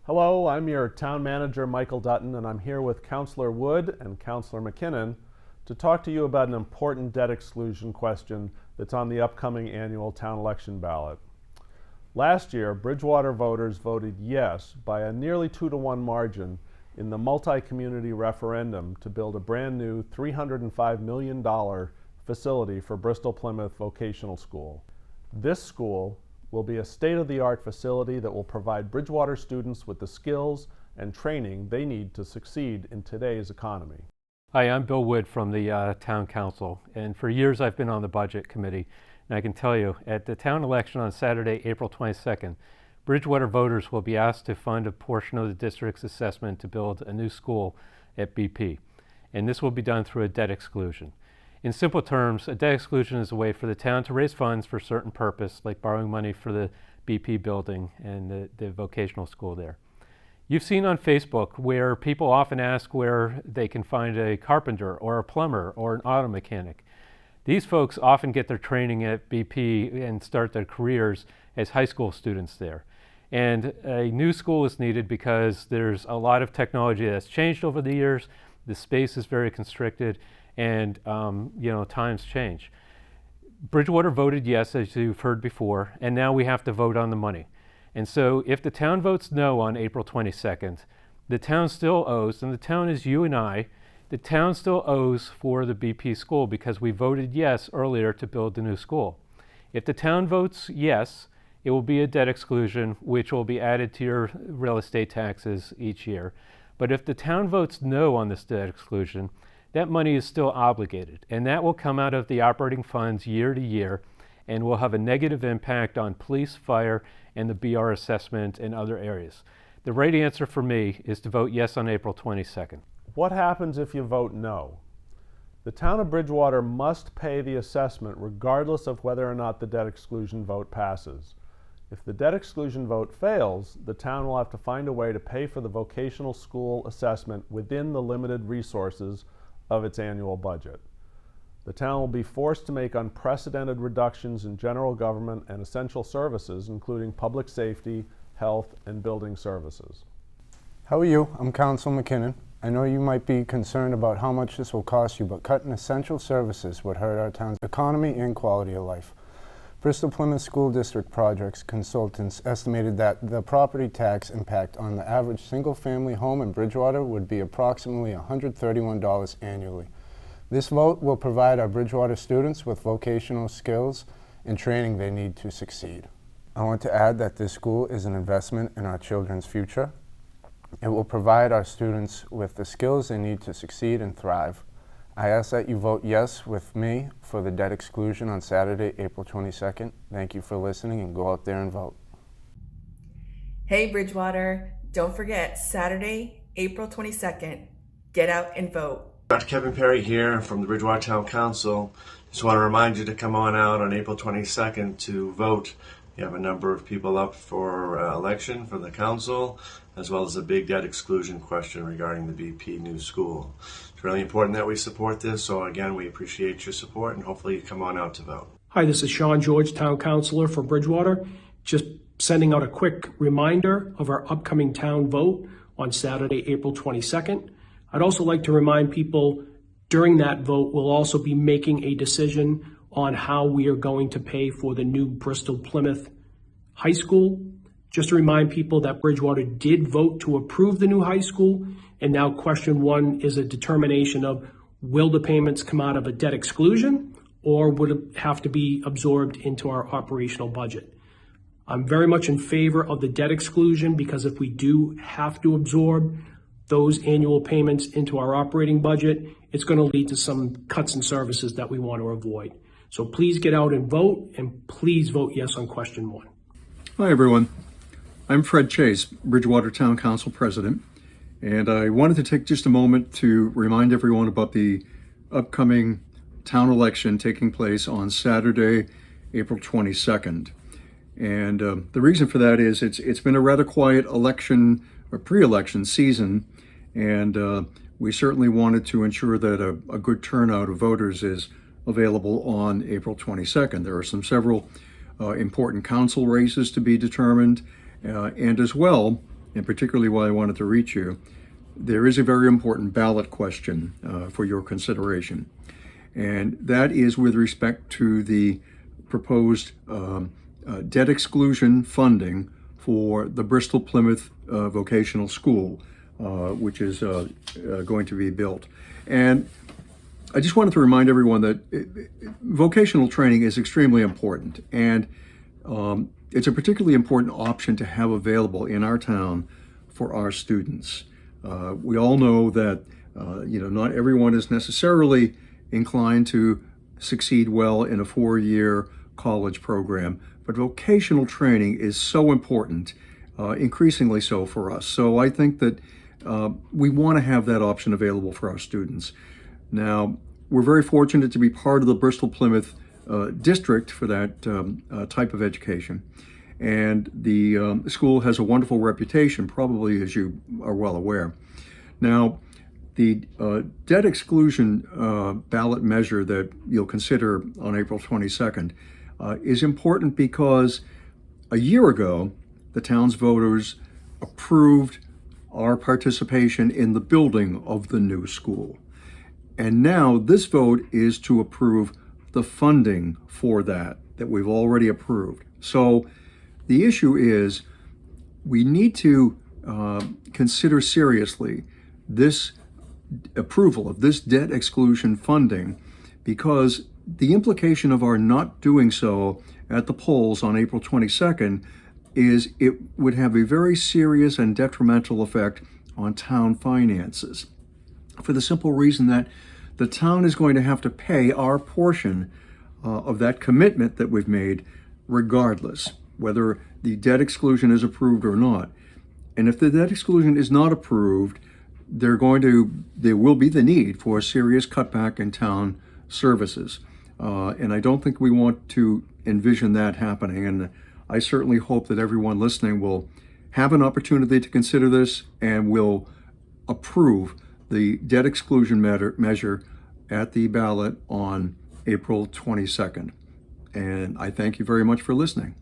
Hello, I'm your town manager, Michael Dutton, and I'm here with Councillor Wood and Councillor McKinnon to talk to you about an important debt exclusion question that's on the upcoming annual town election ballot. Last year, Bridgewater voters voted yes by a nearly 2-to-1 margin in the multi-community referendum to build a brand new $305 million facility for Bristol Plymouth Vocational School. This school will be a state-of-the-art facility that will provide Bridgewater students with the skills and training they need to succeed in today's economy. Hi, I'm Bill Wood from the Town Council, and for years I've been on the Budget Committee, and I can tell you, at the town election on Saturday, April 22nd, Bridgewater voters will be asked to fund a portion of the district's assessment to build a new school at BP, and this will be done through a debt exclusion. In simple terms, a debt exclusion is a way for the town to raise funds for a certain purpose, like borrowing money for the BP building and the vocational school there. You've seen on Facebook where people often ask where they can find a carpenter or a plumber or an auto mechanic. These folks often get their training at BP and start their careers as high school students there. And a new school is needed because there's a lot of technology that's changed over the years, the space is very constricted, and times change. Bridgewater voted yes, as you've heard before, and now we have to vote on the money. And so if the town votes no on April 22nd, the town still owes, and the town is you and I, the town still owes for the BP school because we voted yes earlier to build the new school. If the town votes yes, it will be a debt exclusion, which will be added to your real estate taxes each year. But if the town votes no on this debt exclusion, that money is still obligated, and that will come out of the operating funds year to year and will have a negative impact on police, fire, and the BR assessment and other areas. The right answer for me is to vote yes on April 22nd. What happens if you vote no? The town of Bridgewater must pay the assessment regardless of whether or not the debt exclusion vote passes. If the debt exclusion vote fails, the town will have to find a way to pay for the vocational school assessment within the limited resources of its annual budget. The town will be forced to make unprecedented reductions in general government and essential services, including public safety, health, and building services. How are you? I'm Councilor McKinnon. I know you might be concerned about how much this will cost you, but cutting essential services would hurt our town's economy and quality of life. Bristol Plymouth School District Projects consultants estimated that the property tax impact on the average single-family home in Bridgewater would be approximately $131 annually. This vote will provide our Bridgewater students with vocational skills and training they need to succeed. I want to add that this school is an investment in our children's future. It will provide our students with the skills they need to succeed and thrive. I ask that you vote yes with me for the debt exclusion on Saturday, April 22nd. Thank you for listening, and go out there and vote. Hey Bridgewater, don't forget Saturday, April 22nd. Get out and vote. Dr. Kevin Perry here from the Bridgewater Town Council. Just want to remind you to come on out on April 22nd to vote. We have a number of people up for election for the council, as well as a big debt exclusion question regarding the BP new school. It's really important that we support this, so again, we appreciate your support, and hopefully you come on out to vote. Hi, this is Sean George, Town Councilor for Bridgewater. Just sending out a quick reminder of our upcoming town vote on Saturday, April 22nd. I'd also like to remind people during that vote, we'll also be making a decision on how we are going to pay for the new Bristol Plymouth High School. Just to remind people that Bridgewater did vote to approve the new high school, and now question one is a determination of will the payments come out of a debt exclusion or would it have to be absorbed into our operational budget? I'm very much in favor of the debt exclusion because if we do have to absorb those annual payments into our operating budget, it's going to lead to some cuts in services that we want to avoid. So please get out and vote, and please vote yes on question one. Hi everyone, I'm Fred Chase, Bridgewater Town Council President, and I wanted to take just a moment to remind everyone about the upcoming town election taking place on Saturday, April 22nd. And the reason for that is it's been a rather quiet election or pre-election season, and we certainly wanted to ensure that a good turnout of voters is available on April 22nd. There are several important council races to be determined, and as well, and particularly why I wanted to reach you, there is a very important ballot question for your consideration. And that is with respect to the proposed debt exclusion funding for the Bristol Plymouth Vocational School, which is going to be built. And I just wanted to remind everyone that vocational training is extremely important, and it's a particularly important option to have available in our town for our students. We all know that not everyone is necessarily inclined to succeed well in a 4-year college program, but vocational training is so important, increasingly so for us. So I think that we want to have that option available for our students. Now, we're very fortunate to be part of the Bristol Plymouth district for that type of education. And the school has a wonderful reputation, probably as you are well aware. Now, the debt exclusion ballot measure that you'll consider on April 22nd is important because a year ago, the town's voters approved our participation in the building of the new school. And now this vote is to approve the funding for that we've already approved. So the issue is we need to consider seriously this approval of this debt exclusion funding, because the implication of our not doing so at the polls on April 22nd is it would have a very serious and detrimental effect on town finances, for the simple reason that the town is going to have to pay our portion of that commitment that we've made, regardless whether the debt exclusion is approved or not. And if the debt exclusion is not approved, there will be the need for a serious cutback in town services. And I don't think we want to envision that happening. And I certainly hope that everyone listening will have an opportunity to consider this and will approve the debt exclusion measure at the ballot on April 22nd. And I thank you very much for listening.